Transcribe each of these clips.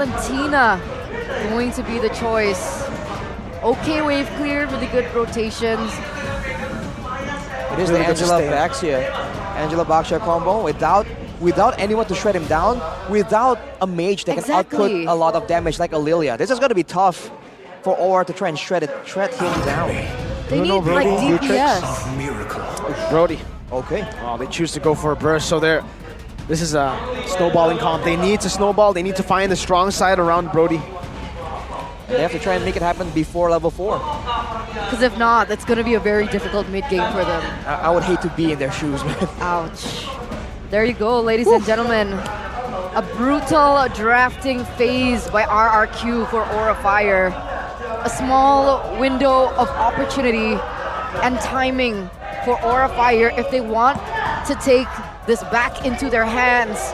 Valentina going to be the choice. Okay, wave clear, really good rotations. It is the Angela Baxia combo without anyone to shred him down, without a mage that can output a lot of damage like Aurelia. This is going to be tough for Aura to try and shred him down. They need like DPS. Miracle. Brody. Okay. Oh, they choose to go for a burst, so this is a snowballing comp. They need to snowball. They need to find the strong side around Brody. They have to try and make it happen before level 4. Because if not, that's going to be a very difficult mid game for them. I would hate to be in their shoes, man. Ouch. There you go, ladies and gentlemen. A brutal drafting phase by RRQ for Aura Fire. A small window of opportunity and timing for Aura Fire if they want to take this back into their hands.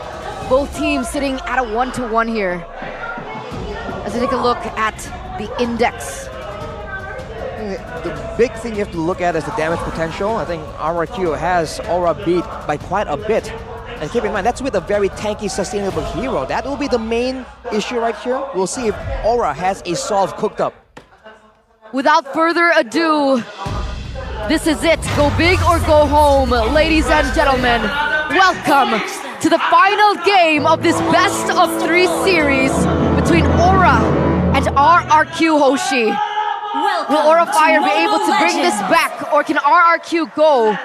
Both teams sitting at a 1-1 here. As we take a look at the index. The big thing you have to look at is the damage potential. I think RRQ has Aura beat by quite a bit. And keep in mind, that's with a very tanky, sustainable hero. That will be the main issue right here. We'll see if Aura has a solve cooked up. Without further ado, this is it. Go big or go home, ladies and gentlemen. Welcome to the final game of this best of 3 series between Aura and RRQ HOSHI. Will Aura Fire be able to bring this back, or can RRQ go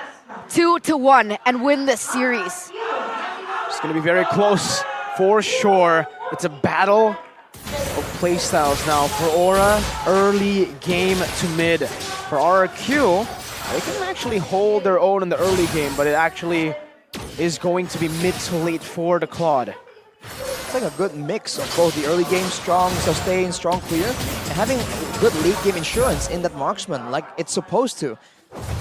2-1 and win this series? It's going to be very close for sure. It's a battle of playstyles now. For Aura, early game to mid. For RRQ, they can actually hold their own in the early game, but it actually is going to be mid to late for the Claude. It's like a good mix of both the early game, strong sustain, strong clear, and having good late game insurance in that marksman like it's supposed to.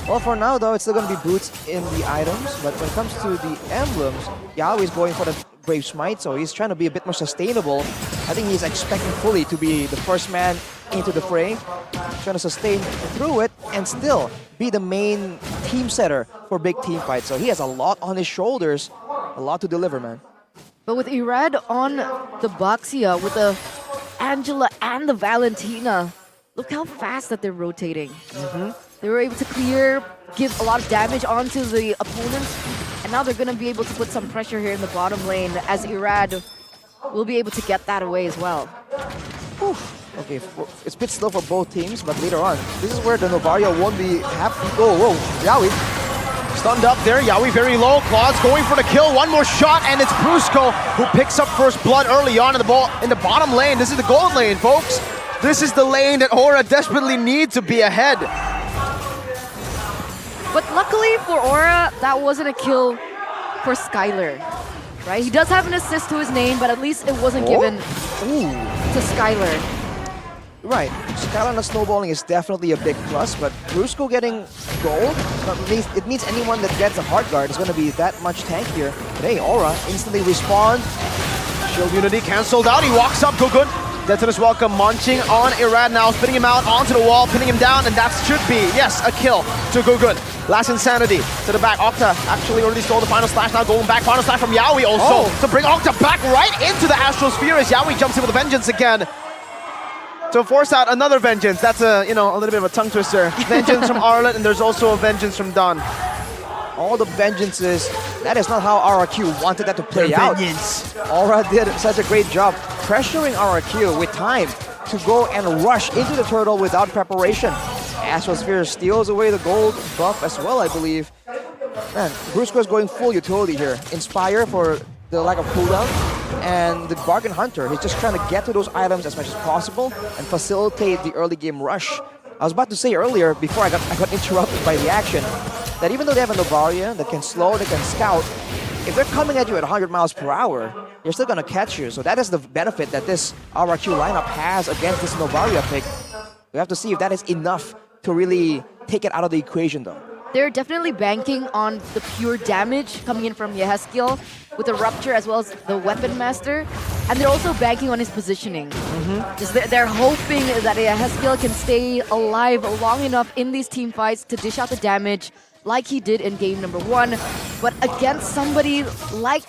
Well, for now though, it's still going to be boots in the items, but when it comes to the emblems, Yawi is going for the Brave Smite, so he's trying to be a bit more sustainable. I think he's expecting fully to be the first man into the fray, trying to sustain through it and still be the main team setter for big team fights. So he has a lot on his shoulders, a lot to deliver, man. But with Irad on the Baxia, with the Angela and the Valentina, look how fast that they're rotating. They were able to clear, give a lot of damage onto the opponents, and now they're going to be able to put some pressure here in the bottom lane as Irad will be able to get that away as well. Whew. Okay, it's a bit slow for both teams, but later on, this is where the Novaria won't be happy. Oh, whoa, Yawi. Stunned up there, Yawi very low. Claude's going for the kill. One more shot, and it's Brusco who picks up first blood early on in the bottom lane. This is the gold lane, folks. This is the lane that Aura desperately need to be ahead. But luckily for Aura, that wasn't a kill for Skylar, right? He does have an assist to his name, but at least it wasn't given to Skylar. Right, Skylar on the snowballing is definitely a big plus, but Brusco getting gold, it means anyone that gets a hard guard is going to be that much tankier. But hey, Aura instantly respawn. Shield Unity cancelled out, he walks up, Gugun. Detonus Welcome munching on Irad now, spinning him out onto the wall, pinning him down, and that should be, yes, a kill to Gugun. Last Insanity to the back. Octa actually already stole the final slash, now going back. Final slash from Yawi also to bring Octa back right into the Astral Sphere as Yawi jumps in with a vengeance again. To force out another vengeance. That's a little bit of a tongue twister. Vengeance from Arlet, and there's also a vengeance from Don. All the vengeances, that is not how RRQ wanted that to play out. Aura did such a great job pressuring RRQ with time to go and rush into the turtle without preparation. Astral Sphere steals away the gold buff as well, I believe. Man, Brusco is going full utility here. Inspire for the lack of cooldown, and the Bargain Hunter, he's just trying to get to those items as much as possible and facilitate the early game rush. I was about to say earlier, before I got interrupted by the action, that even though they have a Novaria that can slow, they can scout, if they're coming at you at 100 miles per hour, they're still going to catch you. So that is the benefit that this RRQ lineup has against this Novaria pick. We have to see if that is enough to really take it out of the equation though. They're definitely banking on the pure damage coming in from Yehezkiel with the Rupture as well as the Weapon Master. And they're also banking on his positioning. Just they're hoping that Yehezkiel can stay alive long enough in these team fights to dish out the damage like he did in game number 1. But against somebody like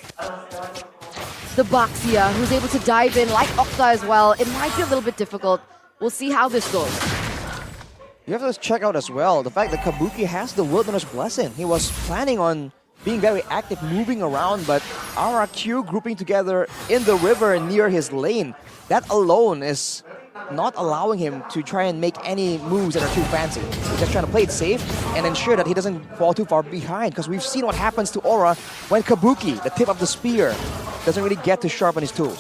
the Baxia, who's able to dive in, like Okta as well. It might be a little bit difficult. We'll see how this goes. You have to check out as well the fact that Kabuki has the Wilderness Blessing. He was planning on being very active, moving around, but RRQ grouping together in the river near his lane. That alone is not allowing him to try and make any moves that are too fancy. He's just trying to play it safe and ensure that he doesn't fall too far behind, because we've seen what happens to Aura when Kabuki, the tip of the spear, doesn't really get to sharpen his tools.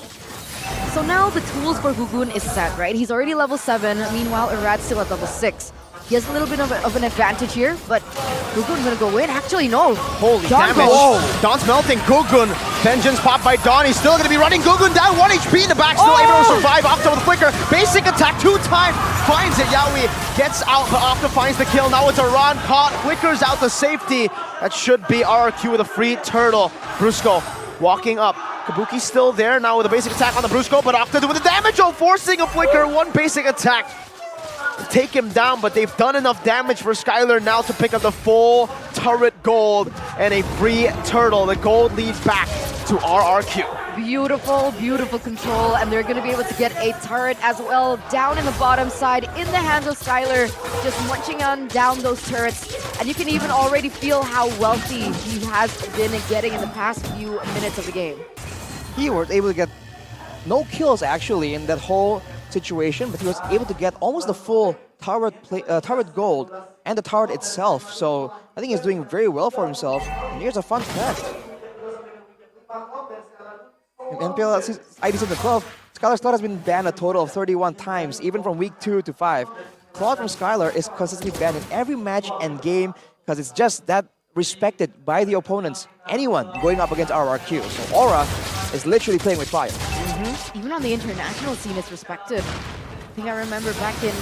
So now the tools for Gugun is set, right? He's already level 7, meanwhile Irad's still at level 6. He has a little bit of an advantage here, but Gugun's gonna go in. Actually, no. Holy Dawn damage. goes. Dawn's melting. Gugun. Vengeance popped by Dawn. He's still going to be running. Gugun down. 1 HP in the back. Still able to survive. Octa with flicker. Basic attack 2 times. Finds it. Yaoi gets out, but Octa finds the kill. Now it's a run. Caught. Flickers out to safety. That should be RRQ with a free turtle. Brusco walking up. Kabuki's still there now with a basic attack on the Brusco, but Octa doing the damage. Oh, forcing a flicker. 1 basic attack. Take him down, but they've done enough damage for Skylar now to pick up the full turret gold and a free turtle. The gold leads back to RRQ. Beautiful, beautiful control, and they're going to be able to get a turret as well down in the bottom side in the hands of Skylar, just munching on down those turrets. And you can even already feel how wealthy he has been getting in the past few minutes of the game. He was able to get no kills actually in that whole situation, but he was able to get almost the full turret gold and the turret itself. So I think he's doing very well for himself. And here's a fun fact. In MPL ID 12, Skylar's Claude has been banned a total of 31 times, even from week 2 to 5. Claude from Skylar is consistently banned in every match and game because it's just that respected by the opponents, anyone going up against RRQ. So Aura is literally playing with fire. Even on the international scene, it's respected. I think I remember back in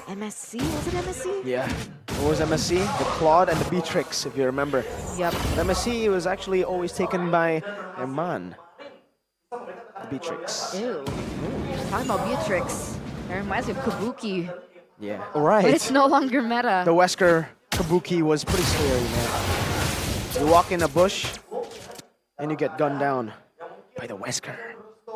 MSC, was it MSC? Yeah. What was MSC? The Claude and the Beatrix, if you remember. Yep. MSC was actually always taken by Erman. The Beatrix. Ew. Talking about Beatrix. That reminds me of Kabuki. Yeah. All right. But it's no longer meta. The Wesker Kabuki was pretty scary, man. You walk in a bush and you get gunned down by the Wesker.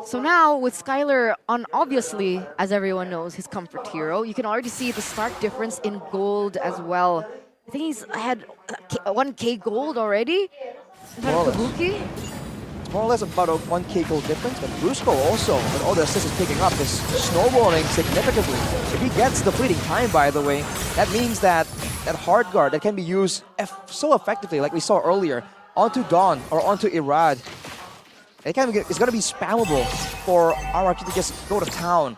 So now with Skylar on, obviously, as everyone knows, his comfort hero, you can already see the stark difference in gold as well. I think he's had 1k gold already. Kabuki. It's more or less about a 1k gold difference, but Brusco also, with all the assists he's picking up, is snowballing significantly. If he gets the fleeting time, by the way, that means that that hard guard that can be used so effectively, like we saw earlier, onto Dawn or onto Irad, it's going to be spammable for RRQ to just go to town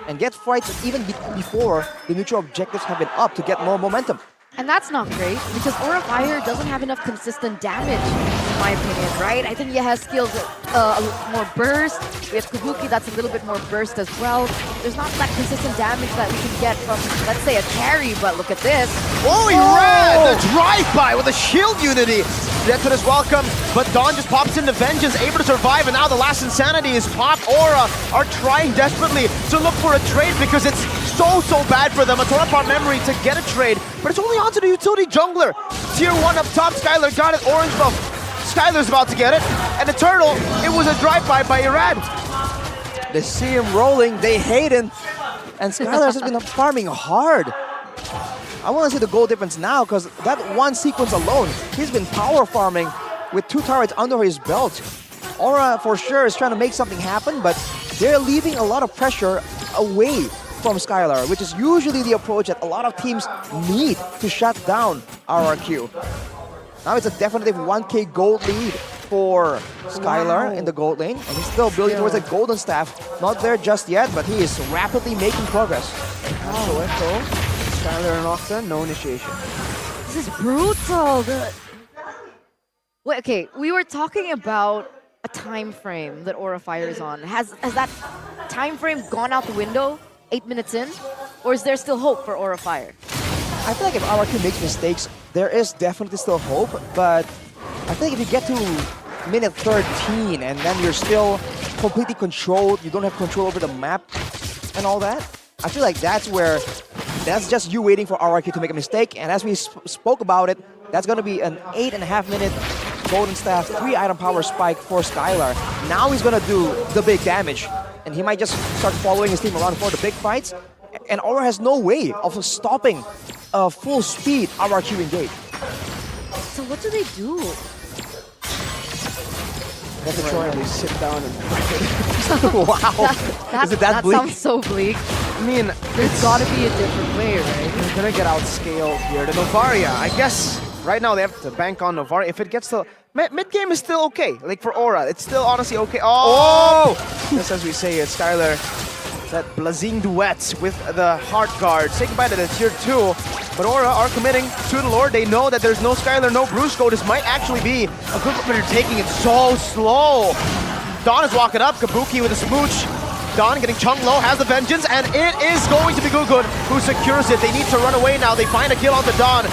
and get fights even before the neutral objectives have been up to get more momentum. And that's not great, because Aura Fire doesn't have enough consistent damage, in my opinion, right? I think he has skills a little more burst. We have Kabuki that's a little bit more burst as well. There's not that consistent damage that we can get from, let's say, a carry, but look at this. Oh, he ran! The drive-by with a shield unity. Jetson is welcome, but Dawn just pops into Vengeance, able to survive, and now the last Insanity is popped. Aura are trying desperately to look for a trade because it's so bad for them. A torn apart memory to get a trade, but it's only onto the utility jungler. Tier 1 up top, Skylar got it, orange buff. Skylar's about to get it, and the turtle, it was a drive-by by Irad. They see him rolling, they hate him, and Skylar has been farming hard. I want to see the goal difference now, because that one sequence alone, he's been power farming with 2 turrets under his belt. Aura for sure is trying to make something happen, but they're leaving a lot of pressure away from Skylar, which is usually the approach that a lot of teams need to shut down RRQ. Now it's a definitive 1k gold lead for Skylar in the gold lane, and he's still building towards a golden staff. Not there just yet, but he is rapidly making progress. So Echo, Skylar and Octa, no initiation. This is brutal. Wait, okay, we were talking about a time frame that Aura Fire is on. Has that time frame gone out the window 8 minutes in? Or is there still hope for Aura Fire? I feel like if RRQ makes mistakes, there is definitely still hope, but I think if you get to minute 13 and then you're still completely controlled, you don't have control over the map and all that, I feel like that's just you waiting for RRQ to make a mistake, and as we spoke about it, that's going to be an 8.5 minute Golden Staff, 3 item power spike for Skylar. Now he's gonna do the big damage. And he might just start following his team around for the big fights. And Aura has no way of stopping full speed RRQ engage. So what do they do? They have to try and sit down and Wow. Is it that that bleak? sounds so bleak. I mean, There's got to be a different way, right? they're gonna get outscaled here. The Novaria, I guess right now they have to bank on Novaria. If it gets to mid game is still okay. Like for Aura, it's still honestly okay. Oh! Just as we say it, Skylar, that blazing duet with the Heart Guard. Say goodbye to the tier 2. But Aura are committing to the Lord. They know that there's no Skylar, no Brusco. This might actually be a good one. They're taking it so slow. Don is walking up. Kabuki with a smooch. Don getting Chung low, has the vengeance, and it is going to be Gugun who secures it. They need to run away now. They find a kill onto Don.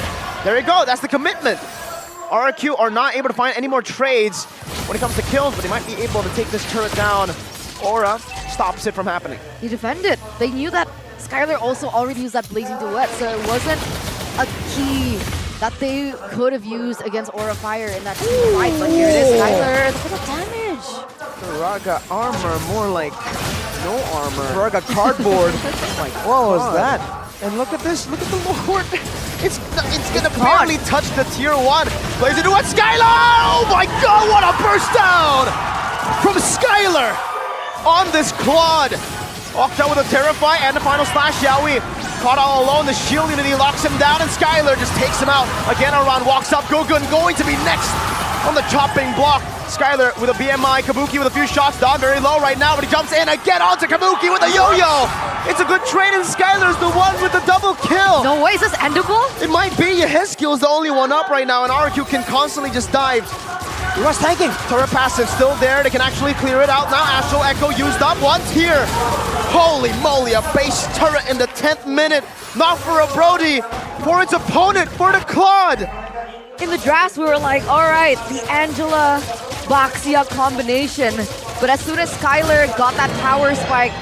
There you go. That's the commitment. RRQ are not able to find any more trades when it comes to kills, but they might be able to take this turret down. Aura stops it from happening. You defend it. They knew that Skylar also already used that Blazing Duet, so it wasn't a key that they could have used against Aura Fire in that team fight. But here it is, Skylar. Look at the damage. Raga armor, more like no armor. Raga cardboard. Like, What was that? And look at this, look at the Lord. It's gonna barely touch the tier 1. Plays into what? Skylar! Oh my god, what a burst down from Skylar on this Claude. Walked out with a Terrify and the final slash, Yaoi. Caught all alone, the shield unity locks him down, and Skylar just takes him out. Again, around walks up, Gugun going to be next on the chopping block. Skylar with a BMI, Kabuki with a few shots, Don very low right now, but he jumps in again onto Kabuki with a yo-yo. It's a good trade, and Skylar's the one with the double kill. No way, is this endable? It might be. His skill's the only one up right now, and RRQ can constantly just dive. He was tanking. Turret passive still there. They can actually clear it out now. Astral Echo used up once here. Holy moly, a base turret in the 10th minute. Not for a Brody, for its opponent, for the Claude. In the drafts, we were like, all right, the Angela Baxia combination. But as soon as Skylar got that power spike,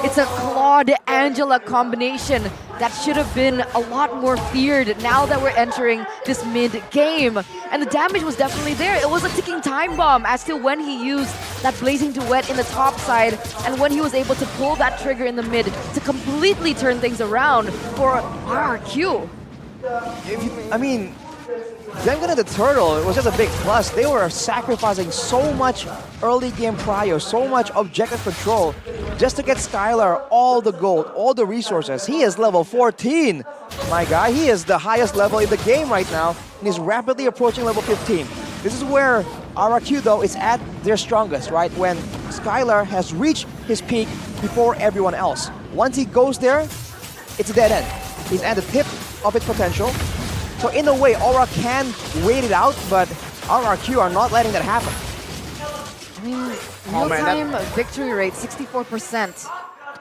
it's a Claude Angela combination that should have been a lot more feared now that we're entering this mid game. And the damage was definitely there. It was a ticking time bomb as to when he used that Blazing Duet in the top side and when he was able to pull that trigger in the mid to completely turn things around for RRQ. I mean, them getting the turtle, it was just a big plus. They were sacrificing so much early game prior, so much objective control just to get Skylar all the gold, all the resources. He is level 14, my guy. He is the highest level in the game right now, and he's rapidly approaching level 15. This is where RRQ, though, is at their strongest, right? When Skylar has reached his peak before everyone else. Once he goes there, it's a dead end. He's at the tip of its potential. So in a way, Aura can wait it out, but RRQ are not letting that happen. I mean, Oh, man, real-time victory rate, 64%.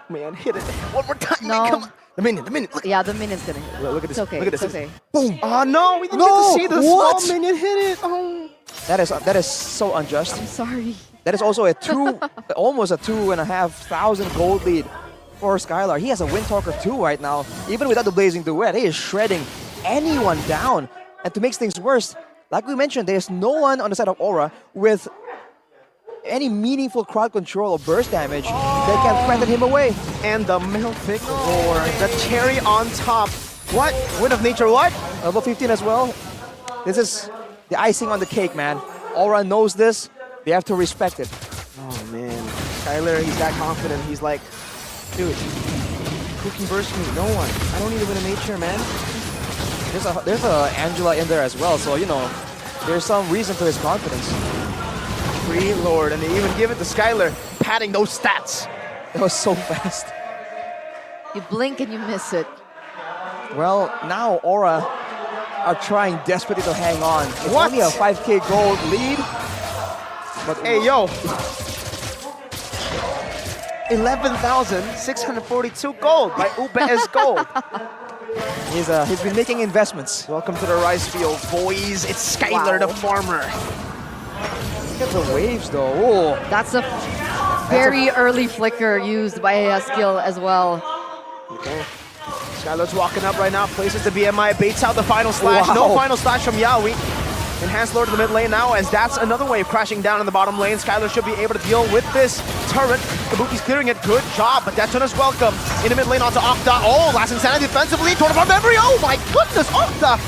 Man, hit it one more time. No. Come on. The minion. Yeah, the minion's gonna hit. Look at this. It's okay, Look at this. it's okay. Boom! Oh no, we didn't No, get to see the what? small minion hit it. Oh. That is so unjust. I'm sorry. That is also a almost a 2,500 gold lead for Skylar. He has a Windtalker 2 right now. Even without the Blazing Duet, he is shredding anyone down. And to make things worse, like we mentioned, there's no one on the side of Aura with any meaningful crowd control or burst damage that can threaten him away. And the Mythic Roar, the cherry on top. What? Wind of Nature, what? Level 15 as well. This is the icing on the cake, man. Aura knows this. They have to respect it. Oh man, Skylar, he's that confident. He's like, dude, who can burst me? No one. I don't need to win a nature, man. There's a Angela in there as well, so you know, there's some reason to his confidence. Free Lord, and they even give it to Skylar, padding those stats. It was so fast. You blink and you miss it. Well, now Aura are trying desperately to hang on. It's What? only a 5k gold lead. But Hey, yo. 11,642 gold by UBS Gold. he's been making investments. Welcome to the rice field, boys. It's Skylar the farmer. Look at the waves, though. Oh, That's a very early flicker used by skill as well. Okay. Skylar's walking up right now, places the BMI, baits out the final slash. Wow. No final slash from Yaoi. Enhanced lower to the mid lane now, as that's another wave crashing down in the bottom lane. Skylar should be able to deal with this turret. Kabuki's clearing it. Good job, but Detona's welcome. In the mid lane onto Octa. Oh, Last Insanity defensively. Torn apart memory. Oh my goodness, Octa!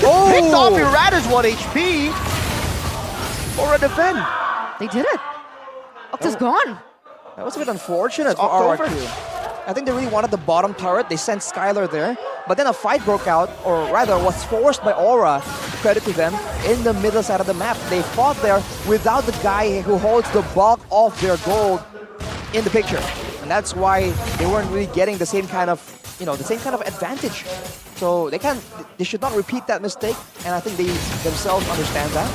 Oh! Picked off Irada's 1 HP. Or a defend. They did it. Octa's gone. That was a bit unfortunate for Octa over. RRQ. I think they really wanted the bottom turret. They sent Skylar there, but then a fight broke out, or rather was forced by Aura, credit to them, in the middle side of the map. They fought there without the guy who holds the bulk of their gold in the picture. And that's why they weren't really getting the same kind of, the same kind of advantage. So they should not repeat that mistake, and I think they themselves understand that.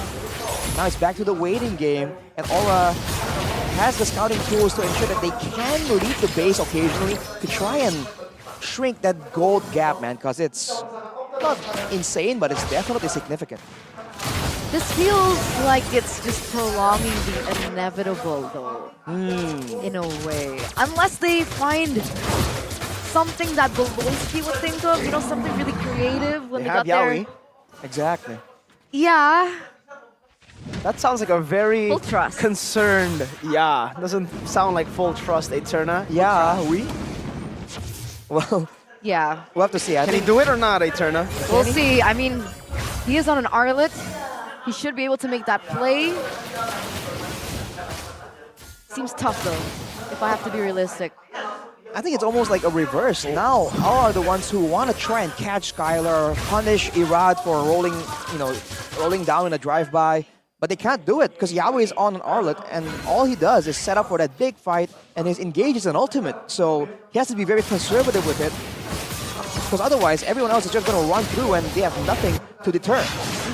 Now it's back to the waiting game, and Aura has the scouting tools to ensure that they can leave the base occasionally to try and shrink that gold gap, man, because it's not insane, but it's definitely significant. This feels like it's just prolonging the inevitable, though, in a way. Unless they find something that Bolowski would think of, something really creative when they got there. Exactly. Yeah. That sounds like a very Full trust. concerned, doesn't sound like full trust, Eterna. Yeah, well, Yeah. we'll have to see. Can he do it or not, Eterna? We'll see. I mean, he is on an Arlet. He should be able to make that play. Seems tough, though, if I have to be realistic. I think it's almost like a reverse. Now, Aura are the ones who want to try and catch Skylar, punish Irad for rolling down in a drive-by. But they can't do it because Yahweh is on an Arlet, and all he does is set up for that big fight, and his engage is an ultimate. So he has to be very conservative with it, because otherwise everyone else is just going to run through and they have nothing to deter.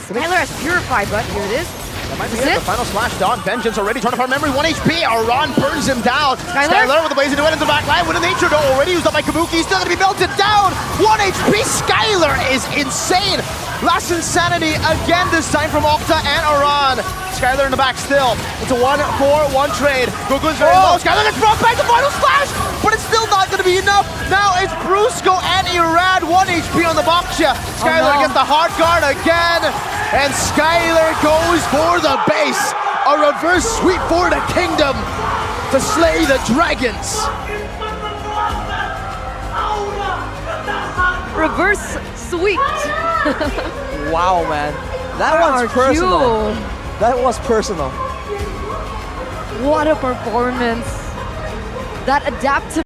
Skylar has purified, but here it is. That might be it. The final splash done. Vengeance already turned apart memory. 1 HP. Aran burns him down. Skylar with the blazing duet into the back line. With a nature though already used up by Kabuki. He's still going to be melted down. 1 HP. Skylar is insane. Last Insanity again, this time from Octa and Aran. Skylar in the back still. It's a 1-4-1 trade. Gogun's very low. Skylar gets brought back. The final splash, but it's still not going to be enough. Now it's Brusco and Irad. 1 HP on the Baksha. Skylar gets the hard guard again. And Skylar goes for the base. A reverse sweep for the kingdom to slay the dragons. Reverse sweep. Wow, man. That one's personal. That was personal. What a performance. That adaptability.